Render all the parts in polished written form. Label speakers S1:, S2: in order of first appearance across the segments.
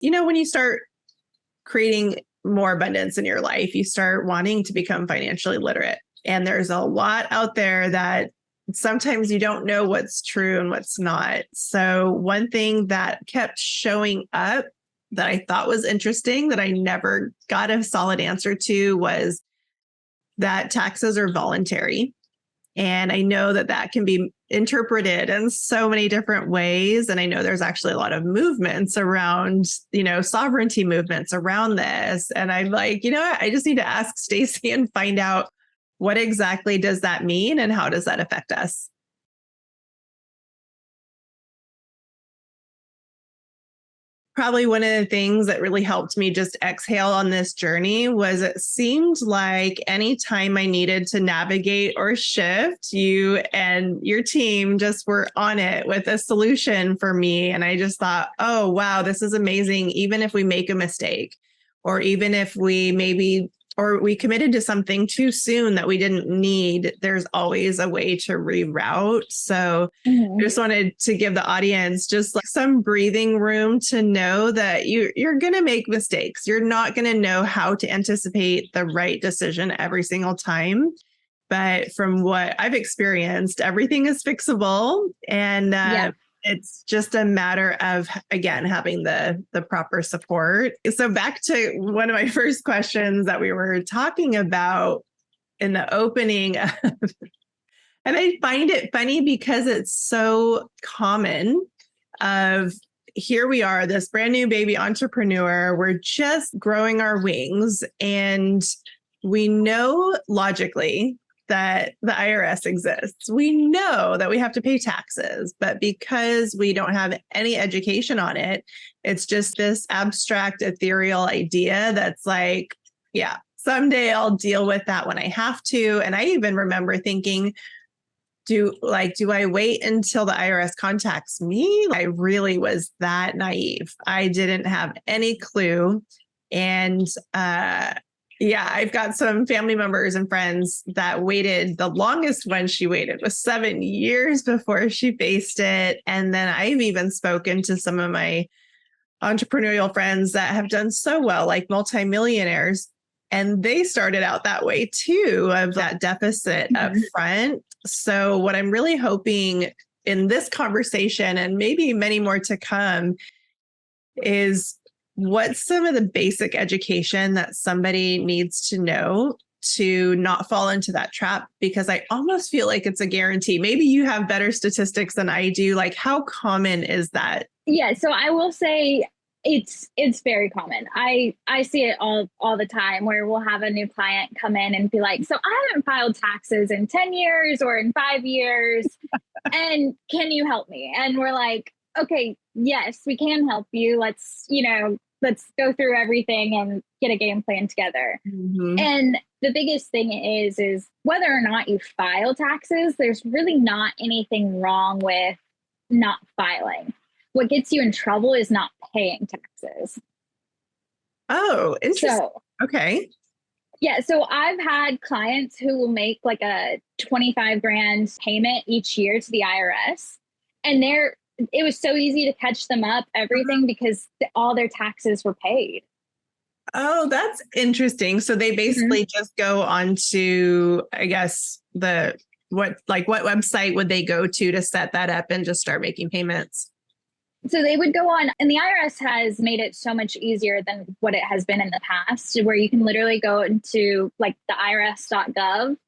S1: when you start creating more abundance in your life, you start wanting to become financially literate. And there's a lot out there that sometimes you don't know what's true and what's not. So one thing that kept showing up that I thought was interesting that I never got a solid answer to was that taxes are voluntary. And I know that that can be interpreted in so many different ways. And I know there's actually a lot of movements around, sovereignty movements around this. And I'm like, I just need to ask Stacie and find out what exactly does that mean and how does that affect us? Probably one of the things that really helped me just exhale on this journey was it seemed like anytime I needed to navigate or shift, you and your team just were on it with a solution for me. And I just thought, oh, wow, this is amazing. Even if we make a mistake, or even if we committed to something too soon that we didn't need, there's always a way to reroute. So I just wanted to give the audience just like some breathing room to know that you're going to make mistakes. You're not going to know how to anticipate the right decision every single time. But from what I've experienced, everything is fixable. And it's just a matter of, again, having the proper support. So back to one of my first questions that we were talking about in the opening. And I find it funny because it's so common of here we are, this brand new baby entrepreneur. We're just growing our wings. And we know logically that the IRS exists. We know that we have to pay taxes, but because we don't have any education on it, it's just this abstract, ethereal idea that's like, yeah, someday I'll deal with that when I have to. And I even remember thinking, do I wait until the IRS contacts me? I really was that naive. I didn't have any clue. And I've got some family members and friends that waited. The longest one she waited was 7 years before she faced it. And then I've even spoken to some of my entrepreneurial friends that have done so well, like multimillionaires. And they started out that way too, of that deficit up front. So what I'm really hoping in this conversation, and maybe many more to come, is what's some of the basic education that somebody needs to know to not fall into that trap? Because I almost feel like it's a guarantee. Maybe you have better statistics than I do. Like, how common is that?
S2: Yeah, so I will say it's very common. I see it all the time where we'll have a new client come in and be like, so I haven't filed taxes in 10 years or in 5 years. And can you help me? And we're like, okay, yes, we can help you. Let's go through everything and get a game plan together. Mm-hmm. And the biggest thing is whether or not you file taxes, there's really not anything wrong with not filing. What gets you in trouble is not paying taxes.
S1: Oh, interesting. Okay.
S2: Yeah. So I've had clients who will make like a 25 grand payment each year to the IRS. And it was so easy to catch them up, everything, because all their taxes were paid.
S1: Oh, that's interesting. So they basically just go on to, I guess, what website would they go to set that up and just start making payments?
S2: So they would go on, and the IRS has made it so much easier than what it has been in the past, where you can literally go into like the irs.gov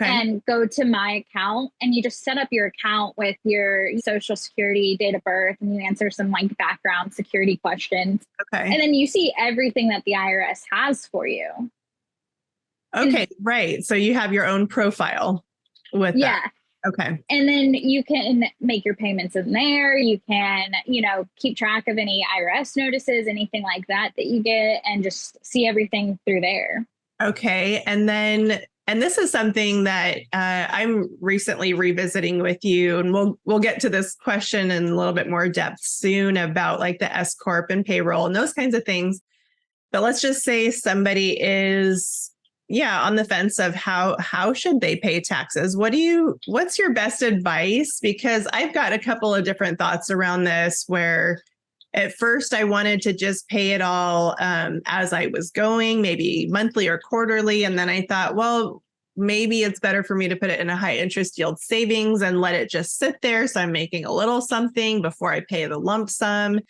S2: and go to my account, and you just set up your account with your social security, date of birth, and you answer some like background security questions. Okay. And then you see everything that the IRS has for you. Okay,
S1: right. So you have your own profile with that. Okay.
S2: And then you can make your payments in there. You can, keep track of any IRS notices, anything like that you get, and just see everything through there.
S1: Okay. And this is something that I'm recently revisiting with you, and we'll get to this question in a little bit more depth soon about like the S Corp and payroll and those kinds of things. But let's just say somebody is on the fence of how should they pay taxes? What's your best advice? Because I've got a couple of different thoughts around this where At first, I wanted to just pay it all as I was going, maybe monthly or quarterly. And then I thought, well, maybe it's better for me to put it in a high interest yield savings and let it just sit there. So I'm making a little something before I pay the lump sum.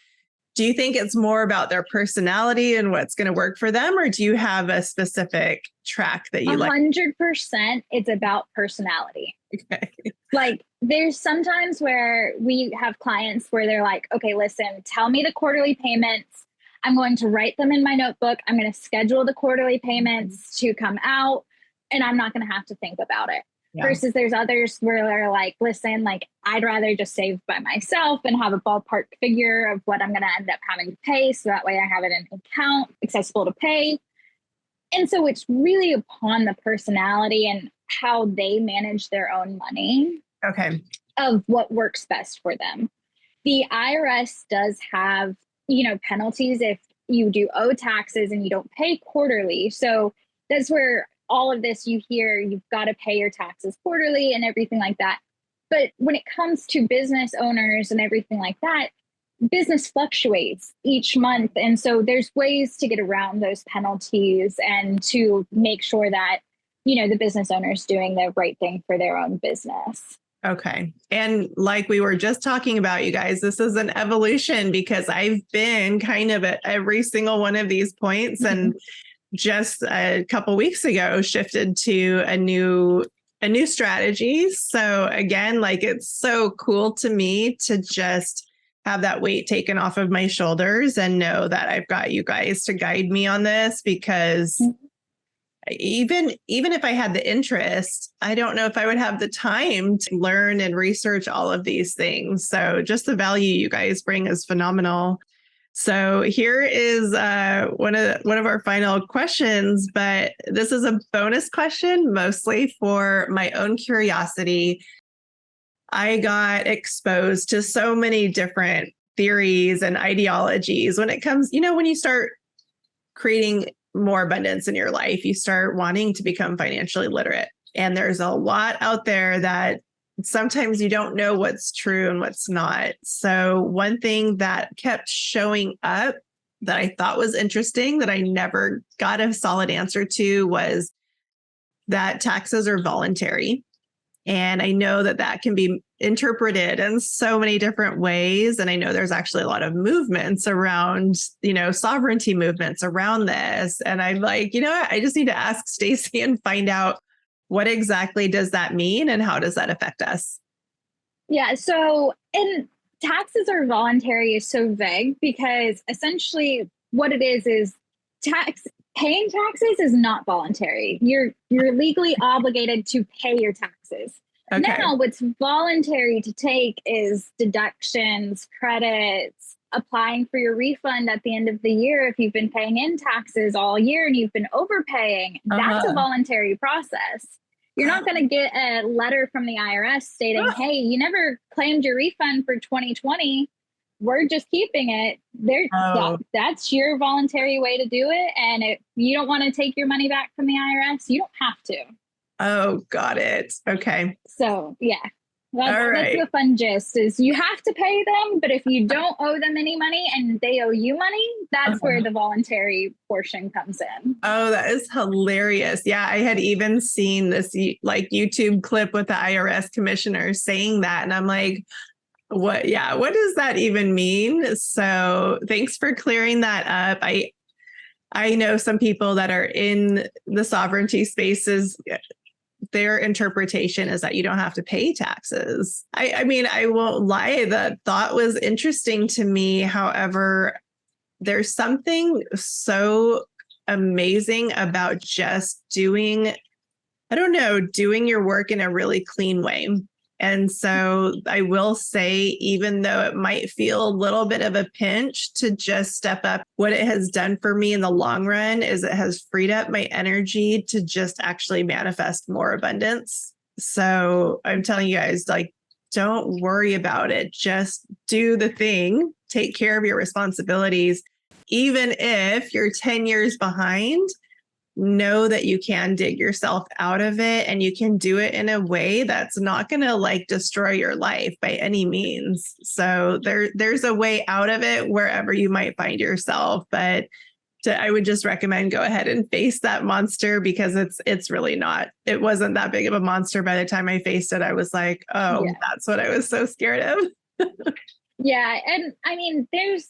S1: Do you think it's more about their personality and what's going to work for them? Or do you have a specific track that you like?
S2: 100% it's about personality.
S1: Okay.
S2: Like there's sometimes where we have clients where they're like, okay, listen, tell me the quarterly payments. I'm going to write them in my notebook. I'm going to schedule the quarterly payments to come out and I'm not going to have to think about it. Yeah. Versus there's others where they're like, listen, like I'd rather just save by myself and have a ballpark figure of what I'm going to end up having to pay. So that way I have it in an account accessible to pay. And so it's really upon the personality and how they manage their own money.
S1: Okay.
S2: Of what works best for them. The IRS does have, penalties if you do owe taxes and you don't pay quarterly. So that's where all of this you hear, you've got to pay your taxes quarterly and everything like that. But when it comes to business owners and everything like that, business fluctuates each month. And so there's ways to get around those penalties and to make sure that, the business owner is doing the right thing for their own business.
S1: Okay. And like we were just talking about, you guys, this is an evolution because I've been kind of at every single one of these points and just a couple weeks ago shifted to a new strategy. So again, like it's so cool to me to just have that weight taken off of my shoulders and know that I've got you guys to guide me on this because even if I had the interest, I don't know if I would have the time to learn and research all of these things. So just the value you guys bring is phenomenal. So here is one of our final questions, but this is a bonus question, mostly for my own curiosity. I got exposed to so many different theories and ideologies when it comes, when you start creating more abundance in your life, you start wanting to become financially literate. And there's a lot out there that sometimes you don't know what's true and what's not. So one thing that kept showing up that I thought was interesting that I never got a solid answer to was that taxes are voluntary. And I know that can be interpreted in so many different ways. And I know there's actually a lot of movements around, sovereignty movements around this. And I'm like, I just need to ask Stacie and find out what exactly does that mean and how does that affect us?
S2: Yeah. So, and taxes are voluntary is so vague because essentially what it is paying taxes is not voluntary. You're legally obligated to pay your taxes. Okay. Now, what's voluntary to take is deductions, credits, applying for your refund at the end of the year if you've been paying in taxes all year and you've been overpaying. That's a voluntary process. You're not going to get a letter from the IRS stating, hey, you never claimed your refund for 2020. We're just keeping it. That's your voluntary way to do it. And if you don't want to take your money back from the IRS, you don't have to.
S1: Oh, got it. Okay.
S2: So, yeah. That's the fun gist is you have to pay them, but if you don't owe them any money and they owe you money, that's where the voluntary portion comes in. Oh,
S1: that is hilarious. Yeah, I had even seen this YouTube clip with the IRS commissioner saying that. And I'm like, what does that even mean? So thanks for clearing that up. I know some people that are in the sovereignty spaces. Their interpretation is that you don't have to pay taxes. I mean, I won't lie. The thought was interesting to me. However, there's something so amazing about just doing your work in a really clean way. And so I will say, even though it might feel a little bit of a pinch to just step up, what it has done for me in the long run is it has freed up my energy to just actually manifest more abundance. So I'm telling you guys, don't worry about it. Just do the thing, take care of your responsibilities. Even if you're 10 years behind, know that you can dig yourself out of it, and you can do it in a way that's not going to like destroy your life by any means. So there's a way out of it wherever you might find yourself. But I would just recommend go ahead and face that monster, because it's really not. It wasn't that big of a monster by the time I faced it. I was like, oh, yeah. That's what I was so scared of.
S2: Yeah. And I mean, there's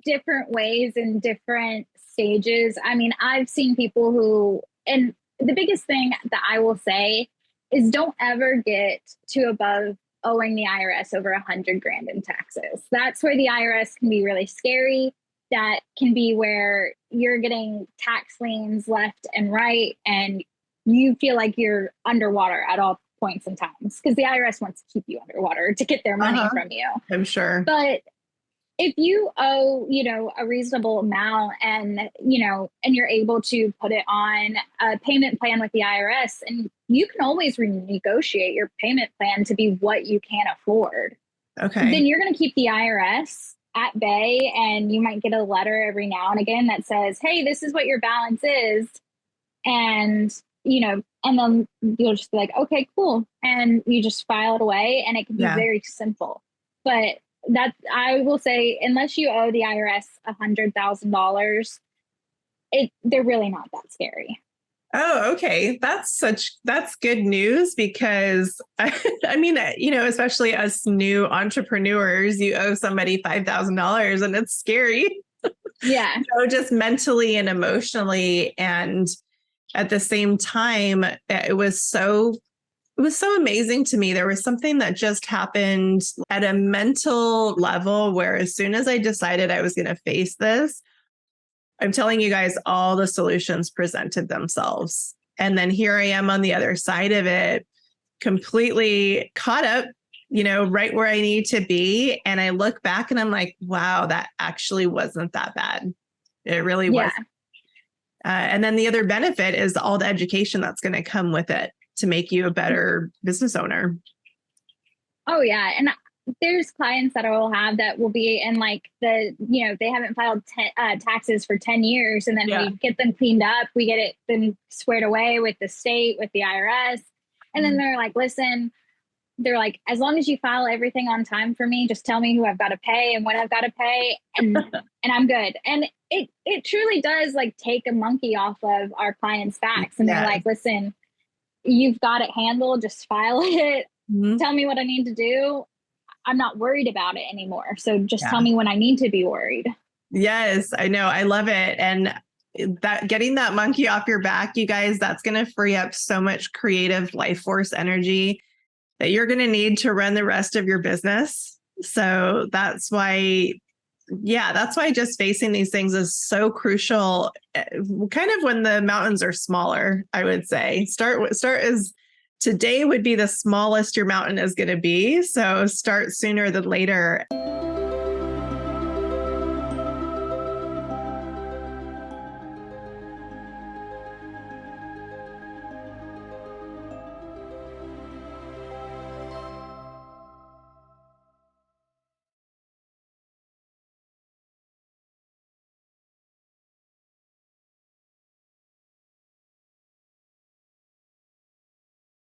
S2: different ways and different stages. I mean, I've seen people who, and the biggest thing that I will say is don't ever get too above owing the IRS over $100,000 in taxes. That's where the IRS can be really scary. That can be where you're getting tax liens left and right, and you feel like you're underwater at all points and times, because the IRS wants to keep you underwater to get their money from you.
S1: I'm sure.
S2: But if you owe, a reasonable amount, and, and you're able to put it on a payment plan with the IRS, and you can always renegotiate your payment plan to be what you can afford.
S1: Okay.
S2: Then you're going to keep the IRS at bay, and you might get a letter every now and again that says, hey, this is what your balance is. And, and then you'll just be like, okay, cool. And you just file it away, and it can be very simple. But I will say, unless you owe the IRS $100,000, they're really not that scary.
S1: Oh, okay. That's good news, because I mean, especially us new entrepreneurs, you owe somebody $5,000 and it's scary.
S2: Yeah.
S1: Just mentally and emotionally. And at the same time, it was so amazing to me. There was something that just happened at a mental level where as soon as I decided I was going to face this, I'm telling you guys, all the solutions presented themselves. And then here I am on the other side of it, completely caught up, right where I need to be. And I look back and I'm like, wow, that actually wasn't that bad. It really wasn't. And then the other benefit is all the education that's going to come with it to make you a better business owner.
S2: Oh, yeah. And there's clients that I will have that will be in like they haven't filed taxes for 10 years. And then we get them cleaned up. We get them squared away with the state, with the IRS. And then they're like, listen, they're like, as long as you file everything on time for me, just tell me who I've got to pay and when I've got to pay. And I'm good. And it truly does like take a monkey off of our clients' backs. And they're like, listen, you've got it handled. Just file it. Tell me what I need to do. I'm not worried about it anymore. So just tell me when I need to be worried.
S1: Yes, I know. I love it. And that getting that monkey off your back, you guys, that's going to free up so much creative life force energy that you're going to need to run the rest of your business. So that's why just facing these things is so crucial. Kind of when the mountains are smaller, I would say. Start as today would be the smallest your mountain is going to be. So start sooner than later.